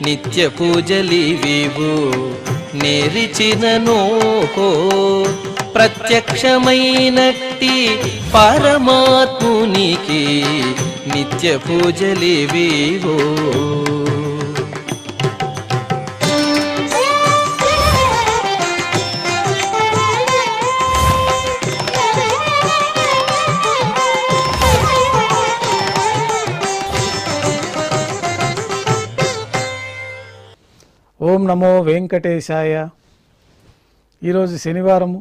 నిత్య పూజలివివు నేరిచినను ప్రత్యక్షమైనట్టి పరమాత్మునికి నిత్య పూజలివివు. ఓం నమో వెంకటేశాయ. ఈరోజు శనివారము,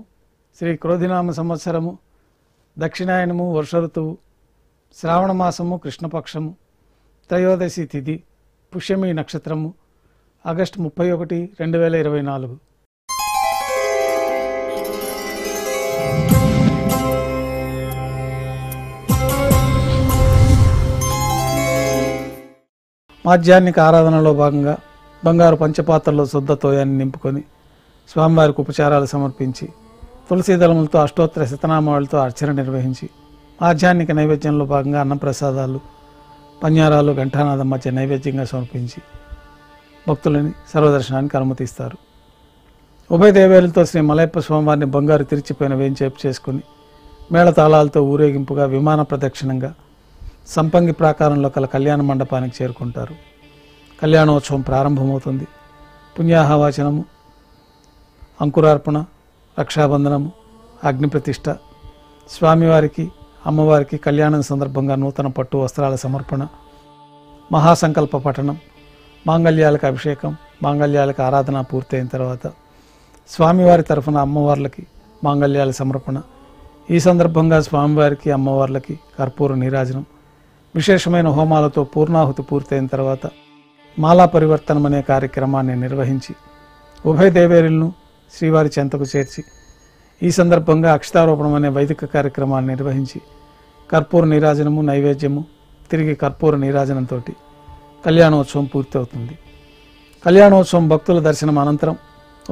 శ్రీ క్రోధినామ సంవత్సరము, దక్షిణాయనము, వర్ష ఋతువు, శ్రావణ మాసము, కృష్ణపక్షము, త్రయోదశి తిథి, పుష్యమి నక్షత్రము, ఆగస్టు 31, 2024. మాధ్యాహ్నిక ఆరాధనలో భాగంగా బంగారు పంచపాత్రలో శుద్ధ తోయాన్ని నింపుకొని స్వామివారికి ఉపచారాలు సమర్పించి తులసీ దళములతో అష్టోత్తర శతనామాలతో అర్చన నిర్వహించి మాధ్యాహ్నిక నైవేద్యంలో భాగంగా అన్నప్రసాదాలు, పన్యారాలు, ఘంటానాదం మధ్య నైవేద్యంగా సమర్పించి భక్తులని సర్వదర్శనానికి అనుమతిస్తారు. ఉభయ దేవేలతో శ్రీ మలయప్ప స్వామివారిని బంగారు తిరిచిపోయిన వేంచేపు చేసుకుని మేళతాళాలతో ఊరేగింపుగా విమాన ప్రదక్షిణంగా సంపంగి ప్రాకారంలో కల కళ్యాణ మండపానికి చేరుకుంటారు. కళ్యాణోత్సవం ప్రారంభమవుతుంది. పుణ్యాహవాచనము, అంకురార్పణ, రక్షాబంధనము, అగ్నిప్రతిష్ఠ, స్వామివారికి అమ్మవారికి కళ్యాణం సందర్భంగా నూతన పట్టు వస్త్రాల సమర్పణ, మహాసంకల్ప పఠనం, మాంగళ్యాలకు అభిషేకం, మాంగళ్యాలకు ఆరాధన పూర్తయిన తర్వాత స్వామివారి తరఫున అమ్మవార్లకి మాంగళ్యాల సమర్పణ. ఈ సందర్భంగా స్వామివారికి అమ్మవార్లకి కర్పూర నీరాజనం, విశేషమైన హోమాలతో పూర్ణాహుతి పూర్తయిన తర్వాత మాలా పరివర్తనం అనే కార్యక్రమాన్ని నిర్వహించి ఉభయ దేవేరులను శ్రీవారి చెంతకు చేర్చి ఈ సందర్భంగా అక్షతారోపణం అనే వైదిక కార్యక్రమాన్ని నిర్వహించి కర్పూర నీరాజనము, నైవేద్యము, తిరిగి కర్పూర నీరాజనంతో కళ్యాణోత్సవం పూర్తి అవుతుంది. కళ్యాణోత్సవం భక్తుల దర్శనం అనంతరం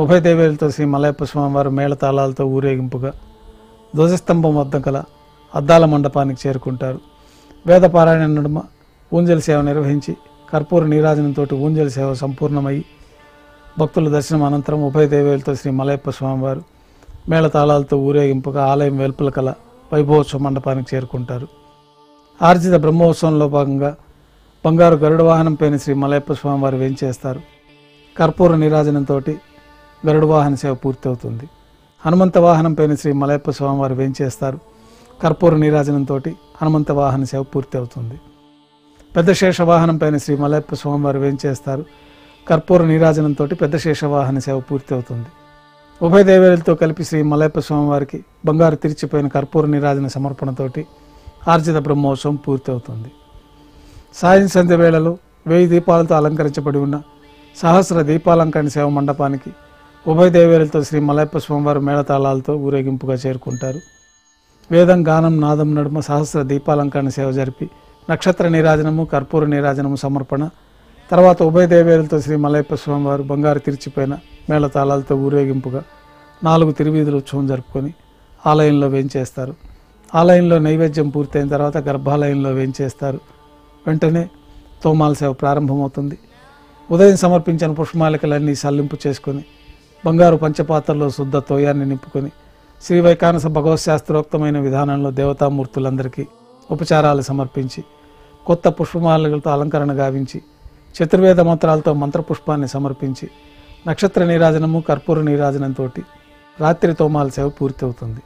ఉభయ దేవేరులతో శ్రీ మలయప్ప స్వామివారు మేళతాళాలతో ఊరేగింపుగా ధ్వజస్తంభం వద్ద గల అద్దాల మండపానికి చేరుకుంటారు. వేదపారాయణ నడుమ ఊంజల్ సేవ నిర్వహించి కర్పూర నీరాజనంతో ఊంజల్ సేవ సంపూర్ణమయ్యి భక్తుల దర్శనం అనంతరం ఉభయ దేవేలతో శ్రీ మలయప్ప స్వామివారు మేళతాళాలతో ఊరేగింపుగా ఆలయం వెలుపల కల వైభవోత్సవ మండపానికి చేరుకుంటారు. ఆర్జిత బ్రహ్మోత్సవంలో భాగంగా బంగారు గరుడ వాహనం పైన శ్రీ మలయప్ప స్వామివారు వేంచేస్తారు. కర్పూర నీరాజనంతో గరుడ వాహన సేవ పూర్తవుతుంది. హనుమంత వాహనం పైన శ్రీ మలయప్ప స్వామివారు వేంచేస్తారు. కర్పూర నీరాజనంతో హనుమంత వాహన సేవ పూర్తి అవుతుంది. పెద్ద శేష వాహనం పైన శ్రీ మలయప్ప స్వామివారు వేంచేస్తారు. కర్పూర నీరాజనంతో పెద్ద శేష వాహన సేవ పూర్తి అవుతుంది. ఉభయ దేవేరులతో కలిపి శ్రీ మలయప్ప స్వామివారికి బంగారు తిరిచిపోయిన కర్పూర నీరాజన సమర్పణతోటి ఆర్జిత బ్రహ్మోత్సవం పూర్తి అవుతుంది. సాయం సంధ్య వేళలో 1000 దీపాలతో అలంకరించబడి ఉన్న సహస్ర దీపాలంకరణ సేవ మండపానికి ఉభయ దేవేరులతో శ్రీ మలయప్ప స్వామివారు మేళతాళాలతో ఊరేగింపుగా చేరుకుంటారు. వేదం, గానం, నాదం నడుమ సహస్ర దీపాలంకరణ సేవ జరిపి నక్షత్ర నీరాజనము, కర్పూర నీరాజనము సమర్పణ తర్వాత ఉభయ దేవేరులతో శ్రీ మలయప్ప స్వామివారు బంగారు తిరిచిపోయిన మేళతాళాలతో ఊరేగింపుగా 4 తిరువీధుల ఉత్సవం జరుపుకొని ఆలయంలో వేంచేస్తారు. ఆలయంలో నైవేద్యం పూర్తయిన తర్వాత గర్భాలయంలో వేంచేస్తారు. వెంటనే తోమాల సేవ ప్రారంభమవుతుంది. ఉదయం సమర్పించిన పుష్పమాలికలన్నీ సల్లింపు చేసుకొని బంగారు పంచపాత్రలో శుద్ధ తోయాన్ని నింపుకొని శ్రీ వైకానస భగవశాస్త్రోక్తమైన విధానంలో దేవతామూర్తులందరికీ ఉపచారాలు సమర్పించి కొత్త పుష్పమాలికలతో అలంకరణ గావించి చతుర్వేద మంత్రాలతో మంత్రపుష్పాన్ని సమర్పించి నక్షత్ర నీరాజనము, కర్పూర నీరాజనంతో రాత్రి తోమాల సేవ పూర్తి అవుతుంది.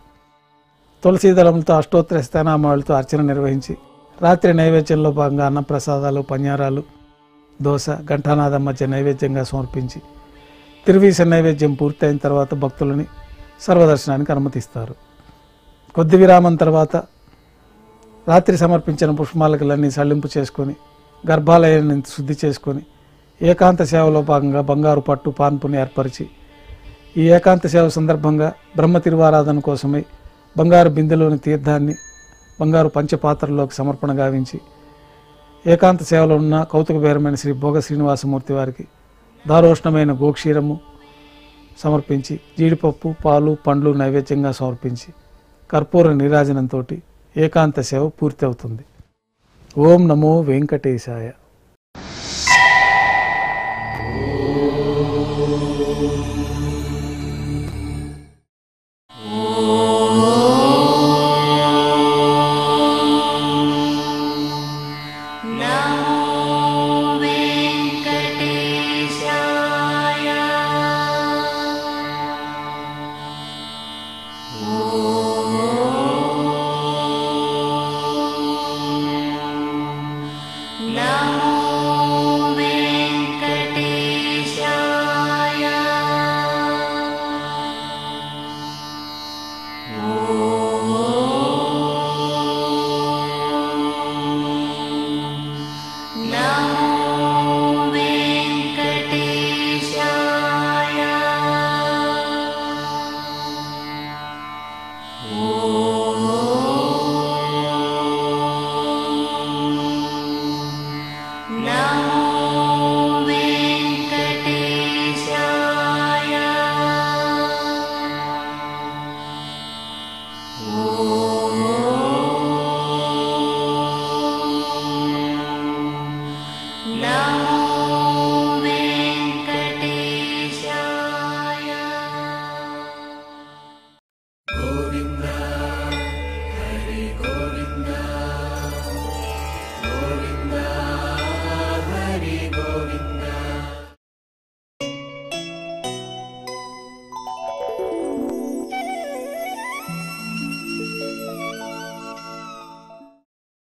తులసీదళములతో అష్టోత్తర శతనామాలతో అర్చన నిర్వహించి రాత్రి నైవేద్యంలో భాగంగా అన్నప్రసాదాలు, పన్యారాలు, దోశ, ఘంటానాదం మధ్య నైవేద్యంగా సమర్పించి తిరువీస నైవేద్యం పూర్తయిన తర్వాత భక్తులని సర్వదర్శనానికి అనుమతిస్తారు. కొద్ది విరామం తర్వాత రాత్రి సమర్పించిన పుష్పమాలికలన్నీ సళ్లింపు చేసుకొని గర్భాలయాన్ని శుద్ధి చేసుకొని ఏకాంత సేవలో భాగంగా బంగారు పట్టు పాన్పుని ఏర్పరిచి ఈ ఏకాంత సేవ సందర్భంగా బ్రహ్మ తిరువారాధన కోసమై బంగారు బిందెలోని తీర్థాన్ని బంగారు పంచపాత్రలోకి సమర్పణ గావించి ఏకాంత సేవలో ఉన్న కౌతుకబేరమైన శ్రీ భోగ శ్రీనివాసమూర్తి వారికి దారోష్ణమైన గోక్షీరము సమర్పించి జీడిపప్పు, పాలు, పండ్లు నైవేద్యంగా సమర్పించి కర్పూర నీరాజనంతో ఏకాంత సేవ పూర్తి అవుతుంది. ఓం నమో వెంకటేశాయ.